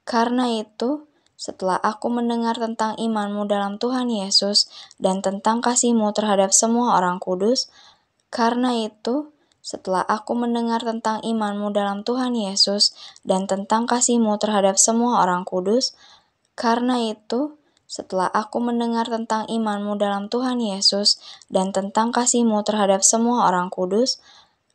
Karena itu, setelah aku mendengar tentang imanmu dalam Tuhan Yesus dan tentang kasih-Mu terhadap semua orang kudus, karena itu, setelah aku mendengar tentang imanmu dalam Tuhan Yesus dan tentang kasih-Mu terhadap semua orang kudus, karena itu, setelah aku mendengar tentang imanmu dalam Tuhan Yesus dan tentang kasih-Mu terhadap semua orang kudus,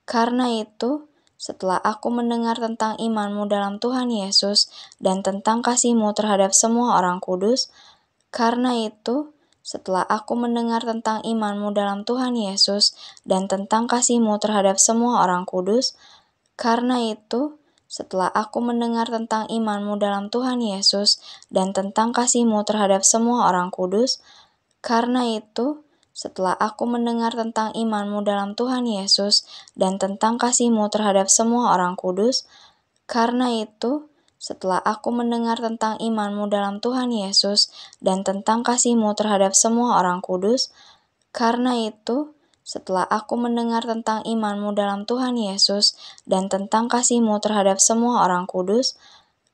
karena itu, setelah aku mendengar tentang imanmu dalam Tuhan Yesus dan tentang kasih-Mu terhadap semua orang kudus, karena itu, setelah aku mendengar tentang imanmu dalam Tuhan Yesus dan tentang kasih-Mu terhadap semua orang kudus, karena itu, setelah aku mendengar tentang imanmu dalam Tuhan Yesus dan tentang kasih-Mu terhadap semua orang kudus, karena itu, setelah aku mendengar tentang imanmu dalam Tuhan Yesus dan tentang kasih-Mu terhadap semua orang kudus, karena itu, setelah aku mendengar tentang imanmu dalam Tuhan Yesus dan tentang kasih-Mu terhadap semua orang kudus, karena itu, setelah aku mendengar tentang imanmu dalam Tuhan Yesus dan tentang kasih-Mu terhadap semua orang kudus,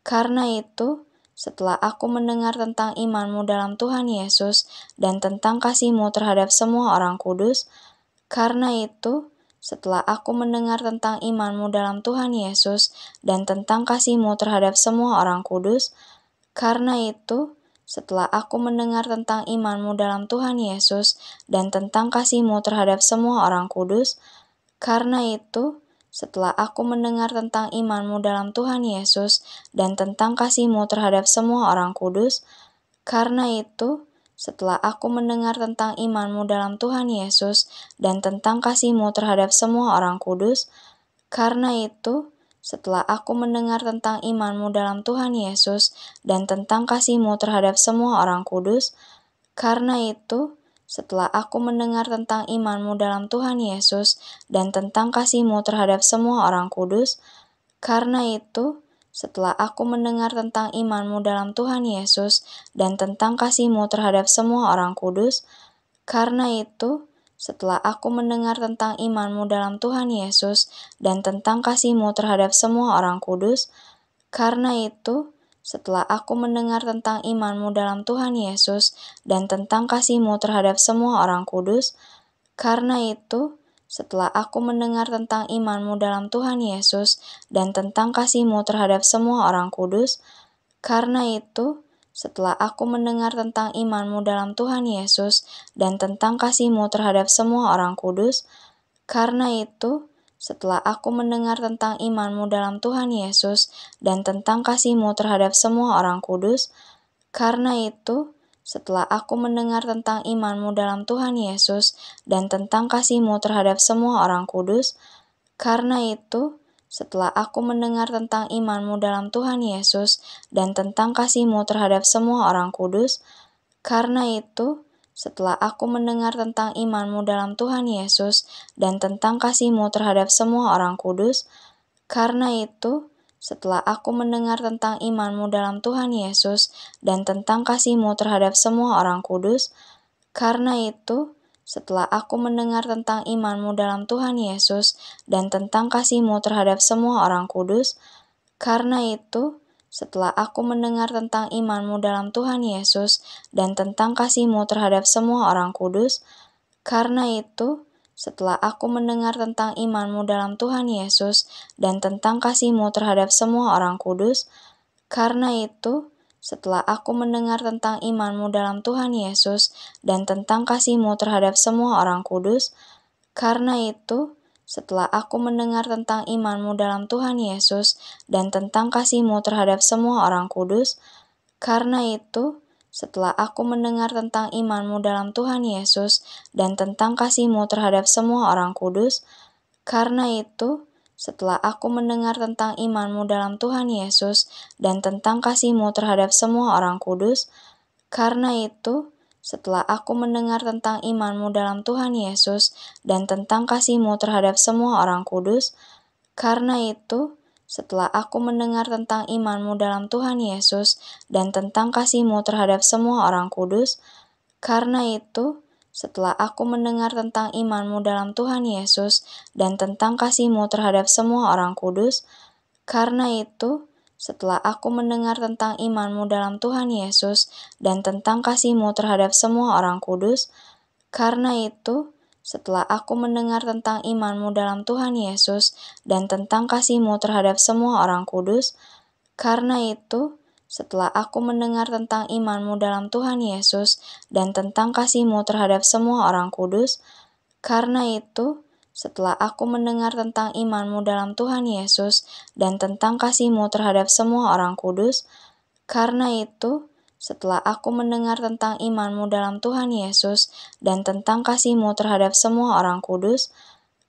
karena itu, setelah aku mendengar tentang imanmu dalam Tuhan Yesus dan tentang kasih-Mu terhadap semua orang kudus, karena itu, setelah aku mendengar tentang imanmu dalam Tuhan Yesus dan tentang kasih-Mu terhadap semua orang kudus, karena itu, setelah aku mendengar tentang imanmu dalam Tuhan Yesus dan tentang kasih-Mu terhadap semua orang kudus, karena itu, setelah aku mendengar tentang imanmu dalam Tuhan Yesus dan tentang kasih-Mu terhadap semua orang kudus, karena itu, setelah aku mendengar tentang imanmu dalam Tuhan Yesus dan tentang kasih-Mu terhadap semua orang kudus, karena itu, setelah aku mendengar tentang imanmu dalam Tuhan Yesus dan tentang kasih-Mu terhadap semua orang kudus, karena itu, setelah aku mendengar tentang imanmu dalam Tuhan Yesus dan tentang kasih-Mu terhadap semua orang kudus, karena itu, setelah aku mendengar tentang imanmu dalam Tuhan Yesus dan tentang kasih-Mu terhadap semua orang kudus, karena itu, setelah aku mendengar tentang imanmu dalam Tuhan Yesus dan tentang kasih-Mu terhadap semua orang kudus, karena itu, setelah aku mendengar tentang imanmu dalam Tuhan Yesus dan tentang kasih-Mu terhadap semua orang kudus, karena itu, setelah aku mendengar tentang imanmu dalam Tuhan Yesus dan tentang kasih-Mu terhadap semua orang kudus, karena itu, setelah aku mendengar tentang imanmu dalam Tuhan Yesus dan tentang kasih-Mu terhadap semua orang kudus, karena itu, setelah aku mendengar tentang imanmu dalam Tuhan Yesus dan tentang kasih-Mu terhadap semua orang kudus, karena itu, setelah aku mendengar tentang imanmu dalam Tuhan Yesus dan tentang kasih-Mu terhadap semua orang kudus, karena itu, setelah aku mendengar tentang imanmu dalam Tuhan Yesus dan tentang kasih-Mu terhadap semua orang kudus, karena itu, setelah aku mendengar tentang imanmu dalam Tuhan Yesus dan tentang kasih-Mu terhadap semua orang kudus, karena itu, setelah aku mendengar tentang imanmu dalam Tuhan Yesus dan tentang kasih-Mu terhadap semua orang kudus, karena itu, setelah aku mendengar tentang imanmu dalam Tuhan Yesus dan tentang kasih-Mu terhadap semua orang kudus, karena itu, setelah aku mendengar tentang imanmu dalam Tuhan Yesus dan tentang kasih-Mu terhadap semua orang kudus, karena itu, setelah aku mendengar tentang imanmu dalam Tuhan Yesus dan tentang kasih-Mu terhadap semua orang kudus, karena itu, setelah aku mendengar tentang imanmu dalam Tuhan Yesus dan tentang kasih-Mu terhadap semua orang kudus, karena itu, setelah aku mendengar tentang imanmu dalam Tuhan Yesus dan tentang kasih-Mu terhadap semua orang kudus, karena itu, setelah aku mendengar tentang imanmu dalam Tuhan Yesus dan tentang kasih-Mu terhadap semua orang kudus, karena itu, setelah aku mendengar tentang imanmu dalam Tuhan Yesus dan tentang kasih-Mu terhadap semua orang kudus, karena itu, setelah aku mendengar tentang imanmu dalam Tuhan Yesus dan tentang kasih-Mu terhadap semua orang kudus, karena itu, setelah aku mendengar tentang imanmu dalam Tuhan Yesus dan tentang kasih-Mu terhadap semua orang kudus, karena itu, setelah aku mendengar tentang imanmu dalam Tuhan Yesus dan tentang kasih-Mu terhadap semua orang kudus, karena itu, setelah aku mendengar tentang iman-Mu dalam Tuhan Yesus dan tentang kasih-Mu terhadap semua orang kudus. Karena itu, setelah aku mendengar tentang iman-Mu dalam Tuhan Yesus dan tentang kasih-Mu terhadap semua orang kudus. Karena itu, setelah aku mendengar tentang iman-Mu dalam Tuhan Yesus dan tentang kasih-Mu terhadap semua orang kudus. Karena itu, setelah aku mendengar tentang iman-Mu dalam Tuhan Yesus dan tentang kasih-Mu terhadap semua orang kudus. Karena itu, setelah aku mendengar tentang iman-Mu dalam Tuhan Yesus dan tentang kasih-Mu terhadap semua orang kudus.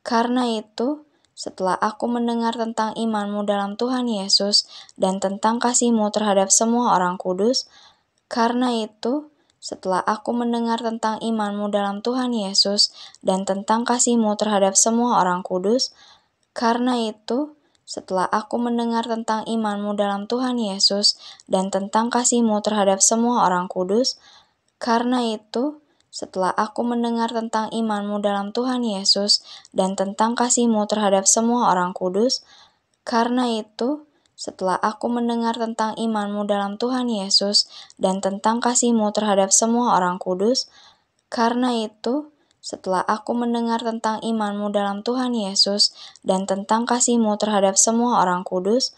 Karena itu, setelah aku mendengar tentang iman-Mu dalam Tuhan Yesus dan tentang kasih-Mu terhadap semua orang kudus. Karena itu, setelah aku mendengar tentang iman-Mu dalam Tuhan Yesus dan tentang kasih-Mu terhadap semua orang kudus. Karena itu, setelah aku mendengar tentang iman-Mu dalam Tuhan Yesus dan tentang kasih-Mu terhadap semua orang kudus. Karena itu, setelah aku mendengar tentang iman-Mu dalam Tuhan Yesus dan tentang kasih-Mu terhadap semua orang kudus. Karena itu, setelah aku mendengar tentang iman-Mu dalam Tuhan Yesus dan tentang kasih-Mu terhadap semua orang kudus. Karena itu, setelah aku mendengar tentang iman-Mu dalam Tuhan Yesus dan tentang kasih-Mu terhadap semua orang kudus.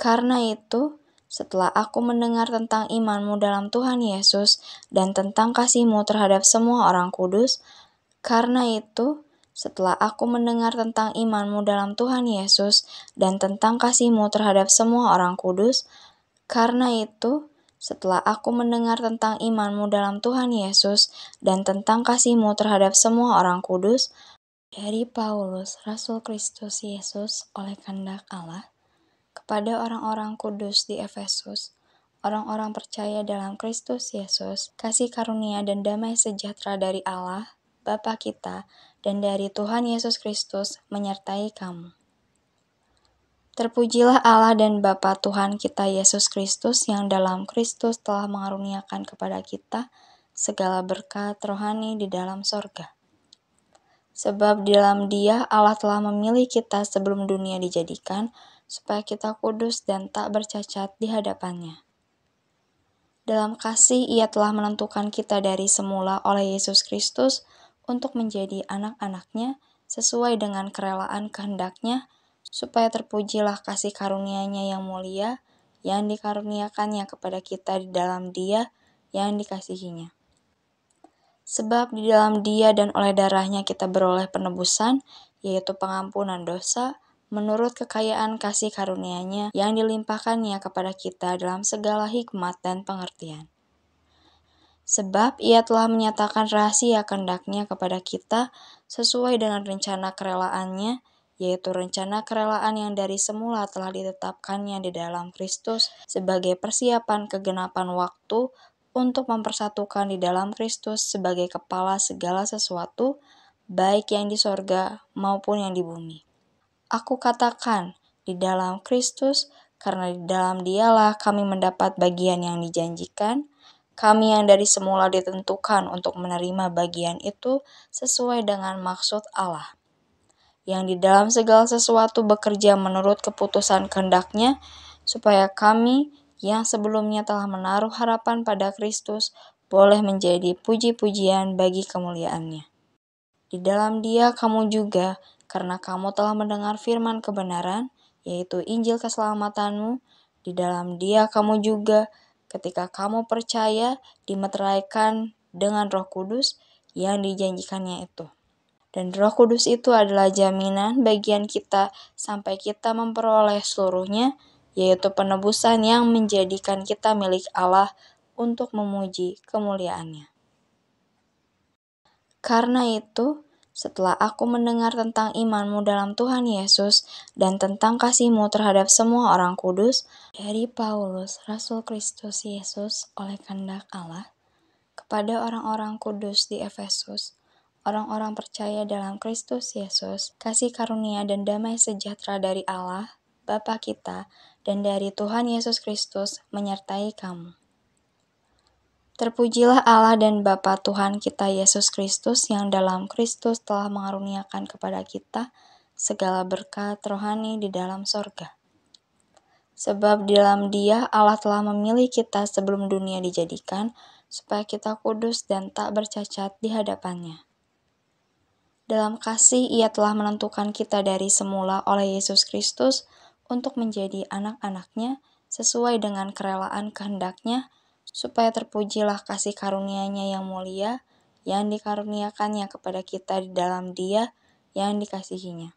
Karena itu, setelah aku mendengar tentang iman-Mu dalam Tuhan Yesus dan tentang kasih-Mu terhadap semua orang kudus. Karena itu, setelah aku mendengar tentang iman-Mu dalam Tuhan Yesus dan tentang kasih-Mu terhadap semua orang kudus. Karena itu, setelah aku mendengar tentang iman-Mu dalam Tuhan Yesus dan tentang kasih-Mu terhadap semua orang kudus. Dari Paulus, Rasul Kristus Yesus oleh kehendak Allah, kepada orang-orang kudus di Efesus, orang-orang percaya dalam Kristus Yesus, kasih karunia dan damai sejahtera dari Allah, Bapa kita, dan dari Tuhan Yesus Kristus menyertai kamu. Terpujilah Allah dan Bapa Tuhan kita Yesus Kristus yang dalam Kristus telah mengaruniakan kepada kita segala berkat rohani di dalam sorga. Sebab di dalam Dia Allah telah memilih kita sebelum dunia dijadikan, supaya kita kudus dan tak bercacat di hadapan-Nya. Dalam kasih Ia telah menentukan kita dari semula oleh Yesus Kristus untuk menjadi anak-anak-Nya sesuai dengan kerelaan kehendak-Nya, supaya terpujilah kasih karunia-Nya yang mulia, yang dikaruniakan-Nya kepada kita di dalam Dia yang dikasihi-Nya. Sebab di dalam Dia dan oleh darah-Nya kita beroleh penebusan, yaitu pengampunan dosa, menurut kekayaan kasih karunia-Nya yang dilimpahkan-Nya kepada kita dalam segala hikmat dan pengertian. Sebab Ia telah menyatakan rahasia kehendak-Nya kepada kita sesuai dengan rencana kerelaan-Nya, yaitu rencana kerelaan yang dari semula telah ditetapkan-Nya di dalam Kristus sebagai persiapan kegenapan waktu untuk mempersatukan di dalam Kristus sebagai kepala segala sesuatu, baik yang di sorga maupun yang di bumi. Aku katakan, di dalam Kristus, karena di dalam Dialah kami mendapat bagian yang dijanjikan, kami yang dari semula ditentukan untuk menerima bagian itu sesuai dengan maksud Allah, yang di dalam segala sesuatu bekerja menurut keputusan kehendak-Nya, supaya kami yang sebelumnya telah menaruh harapan pada Kristus boleh menjadi puji-pujian bagi kemuliaan-Nya. Di dalam Dia kamu juga, karena kamu telah mendengar firman kebenaran, yaitu Injil keselamatanmu, di dalam Dia kamu juga, ketika kamu percaya, dimeteraikan dengan Roh Kudus yang dijanjikannya itu. Dan Roh Kudus itu adalah jaminan bagian kita sampai kita memperoleh seluruhnya, yaitu penebusan yang menjadikan kita milik Allah untuk memuji kemuliaan-Nya. Karena itu, setelah aku mendengar tentang iman-Mu dalam Tuhan Yesus dan tentang kasih-Mu terhadap semua orang kudus, dari Paulus, Rasul Kristus Yesus oleh kehendak Allah, kepada orang-orang kudus di Efesus, orang-orang percaya dalam Kristus Yesus, kasih karunia dan damai sejahtera dari Allah, Bapa kita, dan dari Tuhan Yesus Kristus menyertai kamu. Terpujilah Allah dan Bapa Tuhan kita Yesus Kristus yang dalam Kristus telah mengaruniakan kepada kita segala berkat rohani di dalam sorga. Sebab di dalam Dia Allah telah memilih kita sebelum dunia dijadikan, supaya kita kudus dan tak bercacat di hadapan-Nya. Dalam kasih Ia telah menentukan kita dari semula oleh Yesus Kristus untuk menjadi anak-anak-Nya sesuai dengan kerelaan kehendak-Nya, supaya terpujilah kasih karunia-Nya yang mulia, yang dikaruniakan-Nya kepada kita di dalam Dia yang dikasihi-Nya.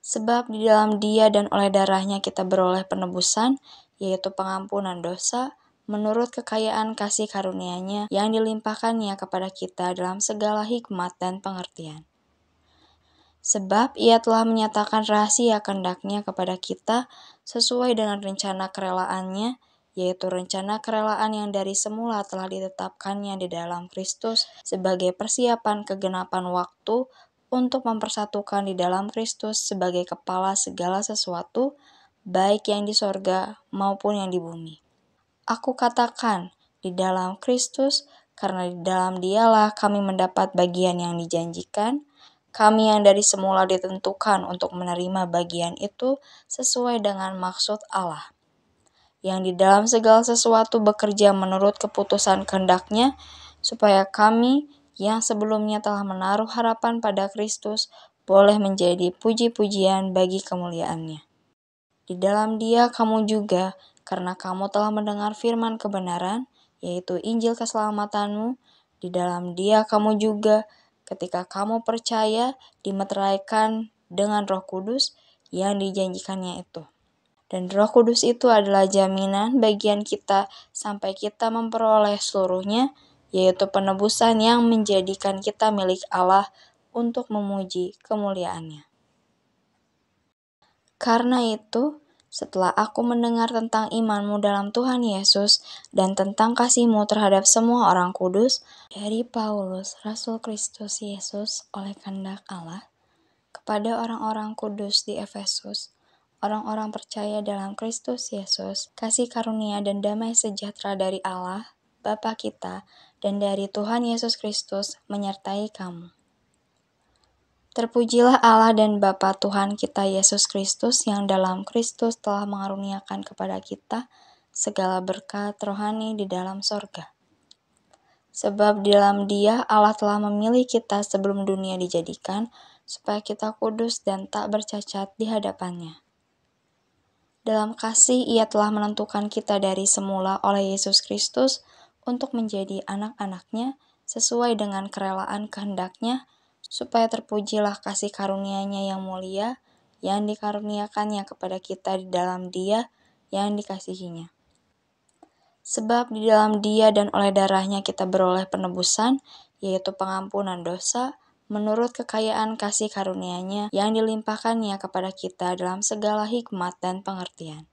Sebab di dalam Dia dan oleh darah-Nya kita beroleh penebusan, yaitu pengampunan dosa, menurut kekayaan kasih karunia-Nya yang dilimpahkan-Nya kepada kita dalam segala hikmat dan pengertian. Sebab Ia telah menyatakan rahasia kehendak-Nya kepada kita sesuai dengan rencana kerelaannya, yaitu rencana kerelaan yang dari semula telah ditetapkannya di dalam Kristus sebagai persiapan kegenapan waktu untuk mempersatukan di dalam Kristus sebagai kepala segala sesuatu, baik yang di sorga maupun yang di bumi. Aku katakan, di dalam Kristus, karena di dalam Dialah kami mendapat bagian yang dijanjikan, kami yang dari semula ditentukan untuk menerima bagian itu sesuai dengan maksud Allah, yang di dalam segala sesuatu bekerja menurut keputusan kehendak-Nya, supaya kami yang sebelumnya telah menaruh harapan pada Kristus boleh menjadi puji-pujian bagi kemuliaan-Nya. Di dalam Dia kamu juga, karena kamu telah mendengar firman kebenaran, yaitu Injil keselamatanmu, di dalam Dia kamu juga, ketika kamu percaya, dimeteraikan dengan Roh Kudus yang dijanjikannya itu. Dan Roh Kudus itu adalah jaminan bagian kita sampai kita memperoleh seluruhnya, yaitu penebusan yang menjadikan kita milik Allah untuk memuji kemuliaan-Nya. Karena itu, setelah aku mendengar tentang imanmu dalam Tuhan Yesus dan tentang kasih-Mu terhadap semua orang kudus, dari Paulus, Rasul Kristus Yesus oleh kehendak Allah, kepada orang-orang kudus di Efesus, orang-orang percaya dalam Kristus Yesus, kasih karunia dan damai sejahtera dari Allah, Bapa kita, dan dari Tuhan Yesus Kristus menyertai kamu. Terpujilah Allah dan Bapa Tuhan kita Yesus Kristus yang dalam Kristus telah mengaruniakan kepada kita segala berkat rohani di dalam sorga. Sebab di dalam Dia Allah telah memilih kita sebelum dunia dijadikan, supaya kita kudus dan tak bercacat di hadapan-Nya. Dalam kasih Ia telah menentukan kita dari semula oleh Yesus Kristus untuk menjadi anak-anak-Nya sesuai dengan kerelaan kehendak-Nya, supaya terpujilah kasih karunia-Nya yang mulia, yang dikaruniakan-Nya kepada kita di dalam Dia yang dikasihi-Nya. Sebab di dalam Dia dan oleh darah-Nya kita beroleh penebusan, yaitu pengampunan dosa, menurut kekayaan kasih karunia-Nya yang dilimpahkan-Nya kepada kita dalam segala hikmat dan pengertian.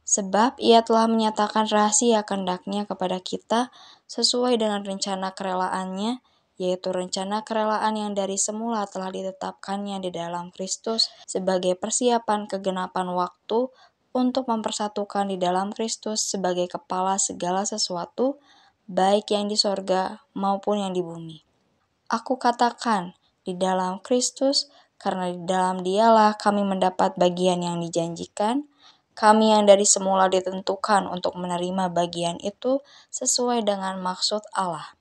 Sebab Ia telah menyatakan rahasia kehendak-Nya kepada kita sesuai dengan rencana kerelaannya, yaitu rencana kerelaan yang dari semula telah ditetapkannya di dalam Kristus sebagai persiapan kegenapan waktu untuk mempersatukan di dalam Kristus sebagai kepala segala sesuatu, baik yang di sorga maupun yang di bumi. Aku katakan, di dalam Kristus, karena di dalam Dialah kami mendapat bagian yang dijanjikan, kami yang dari semula ditentukan untuk menerima bagian itu sesuai dengan maksud Allah,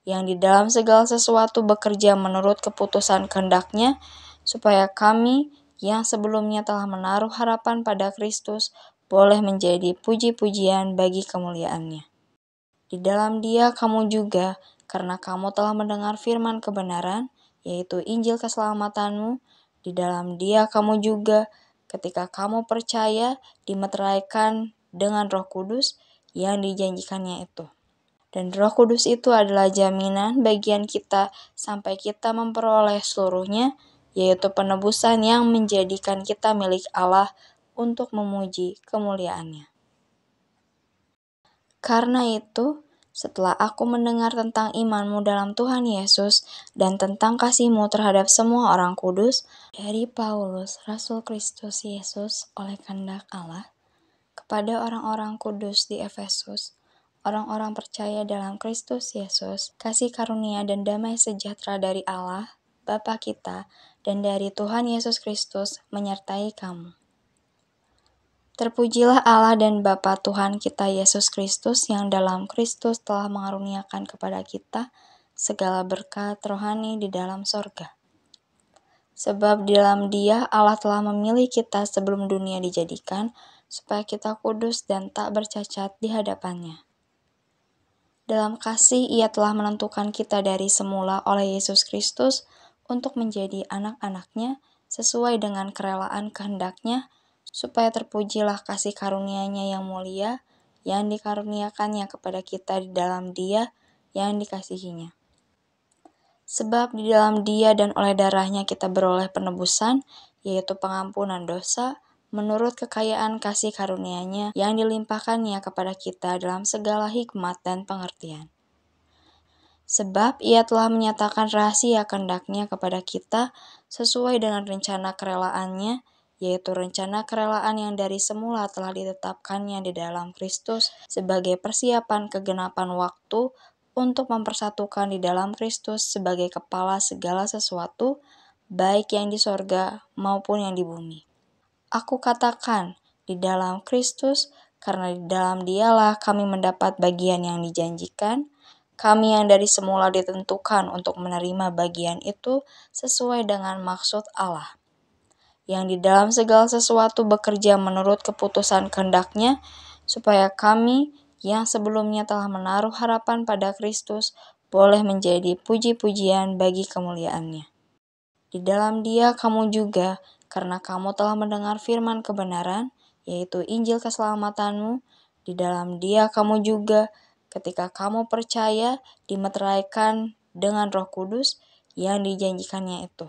yang di dalam segala sesuatu bekerja menurut keputusan kehendak-Nya, supaya kami yang sebelumnya telah menaruh harapan pada Kristus boleh menjadi puji-pujian bagi kemuliaan-Nya. Di dalam Dia kamu juga, karena kamu telah mendengar firman kebenaran, yaitu Injil keselamatanmu, di dalam Dia kamu juga, ketika kamu percaya, dimeteraikan dengan Roh Kudus yang dijanjikannya itu. Dan Roh Kudus itu adalah jaminan bagian kita sampai kita memperoleh seluruhnya, yaitu penebusan yang menjadikan kita milik Allah untuk memuji kemuliaan-Nya. Karena itu, setelah aku mendengar tentang imanmu dalam Tuhan Yesus dan tentang kasih-Mu terhadap semua orang kudus, dari Paulus, Rasul Kristus Yesus oleh kehendak Allah, kepada orang-orang kudus di Efesus, orang-orang percaya dalam Kristus Yesus, kasih karunia dan damai sejahtera dari Allah, Bapa kita, dan dari Tuhan Yesus Kristus menyertai kamu. Terpujilah Allah dan Bapa Tuhan kita Yesus Kristus yang dalam Kristus telah mengaruniakan kepada kita segala berkat rohani di dalam sorga. Sebab di dalam Dia Allah telah memilih kita sebelum dunia dijadikan, supaya kita kudus dan tak bercacat di hadapan-Nya. Dalam kasih Ia telah menentukan kita dari semula oleh Yesus Kristus untuk menjadi anak-anak-Nya sesuai dengan kerelaan kehendak-Nya, supaya terpujilah kasih karunia-Nya yang mulia, yang dikaruniakannya kepada kita di dalam Dia yang dikasihi-Nya. Sebab di dalam Dia dan oleh darah-Nya kita beroleh penebusan, yaitu pengampunan dosa, menurut kekayaan kasih karunia-Nya yang dilimpahkan-Nya kepada kita dalam segala hikmat dan pengertian. Sebab Ia telah menyatakan rahasia kehendak-Nya kepada kita sesuai dengan rencana kerelaan-Nya, yaitu rencana kerelaan yang dari semula telah ditetapkan-Nya di dalam Kristus sebagai persiapan kegenapan waktu untuk mempersatukan di dalam Kristus sebagai kepala segala sesuatu, baik yang di sorga maupun yang di bumi. Aku katakan, di dalam Kristus, karena di dalam Dialah kami mendapat bagian yang dijanjikan, kami yang dari semula ditentukan untuk menerima bagian itu sesuai dengan maksud Allah, yang di dalam segala sesuatu bekerja menurut keputusan kehendak-Nya, supaya kami yang sebelumnya telah menaruh harapan pada Kristus boleh menjadi puji-pujian bagi kemuliaan-Nya. Di dalam Dia kamu juga, karena kamu telah mendengar firman kebenaran, yaitu Injil keselamatanmu, di dalam Dia kamu juga, ketika kamu percaya, dimeteraikan dengan Roh Kudus yang dijanjikannya itu.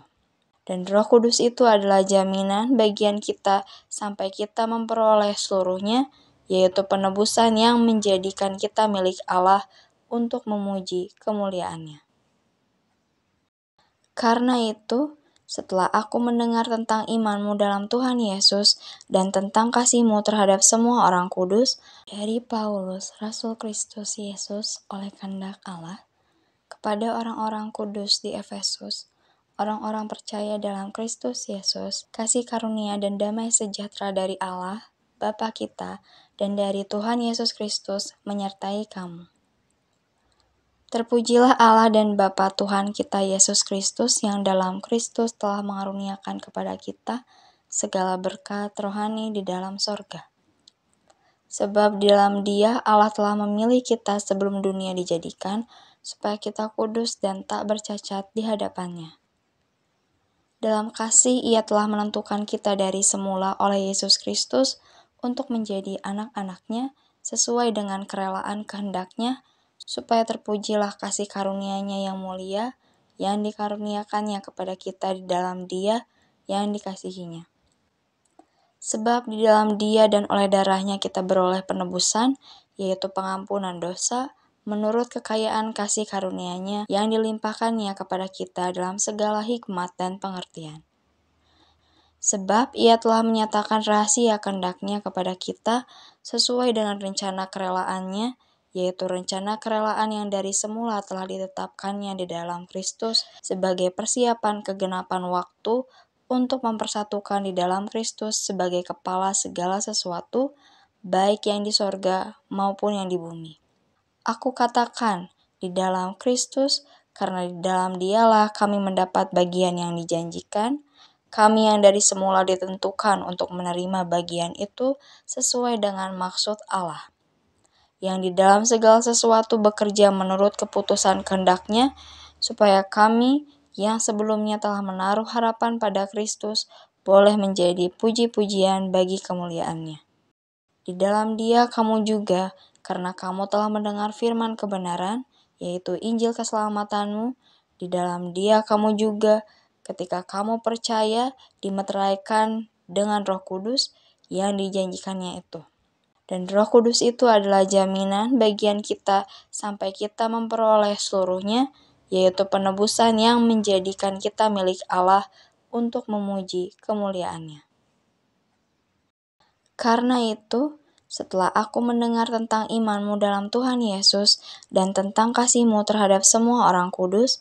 Dan Roh Kudus itu adalah jaminan bagian kita sampai kita memperoleh seluruhnya, yaitu penebusan yang menjadikan kita milik Allah untuk memuji kemuliaan-Nya. Karena itu, setelah aku mendengar tentang iman-mu dalam Tuhan Yesus dan tentang kasih-mu terhadap semua orang kudus, dari Paulus, Rasul Kristus Yesus oleh kehendak Allah, kepada orang-orang kudus di Efesus, orang-orang percaya dalam Kristus Yesus, kasih karunia dan damai sejahtera dari Allah, Bapa kita, dan dari Tuhan Yesus Kristus menyertai kamu. Terpujilah Allah dan Bapa Tuhan kita Yesus Kristus yang dalam Kristus telah mengaruniakan kepada kita segala berkat rohani di dalam sorga. Sebab di dalam Dia Allah telah memilih kita sebelum dunia dijadikan, supaya kita kudus dan tak bercacat di hadapan-Nya. Dalam kasih Ia telah menentukan kita dari semula oleh Yesus Kristus untuk menjadi anak-anak-Nya sesuai dengan kerelaan kehendak-Nya, supaya terpujilah kasih karunia-Nya yang mulia, yang dikaruniakannya kepada kita di dalam Dia yang dikasihi-Nya. Sebab di dalam Dia dan oleh darah-Nya kita beroleh penebusan, yaitu pengampunan dosa, menurut kekayaan kasih karunia-Nya yang dilimpahkan-Nya kepada kita dalam segala hikmat dan pengertian. Sebab Ia telah menyatakan rahasia kehendak-Nya kepada kita sesuai dengan rencana kerelaan-Nya, yaitu rencana kerelaan yang dari semula telah ditetapkan-Nya di dalam Kristus sebagai persiapan kegenapan waktu untuk mempersatukan di dalam Kristus sebagai kepala segala sesuatu, baik yang di sorga maupun yang di bumi. Aku katakan, di dalam Kristus, karena di dalam Dialah kami mendapat bagian yang dijanjikan, kami yang dari semula ditentukan untuk menerima bagian itu sesuai dengan maksud Allah, yang di dalam segala sesuatu bekerja menurut keputusan kehendak-Nya, supaya kami yang sebelumnya telah menaruh harapan pada Kristus boleh menjadi puji-pujian bagi kemuliaan-Nya. Di dalam Dia kamu juga, karena kamu telah mendengar firman kebenaran, yaitu Injil keselamatanmu, di dalam Dia kamu juga, ketika kamu percaya, dimeteraikan dengan Roh Kudus yang dijanjikannya itu. Dan Roh Kudus itu adalah jaminan bagian kita sampai kita memperoleh seluruhnya, yaitu penebusan yang menjadikan kita milik Allah untuk memuji kemuliaan-Nya. Karena itu, setelah aku mendengar tentang iman-mu dalam Tuhan Yesus dan tentang kasih-mu terhadap semua orang kudus,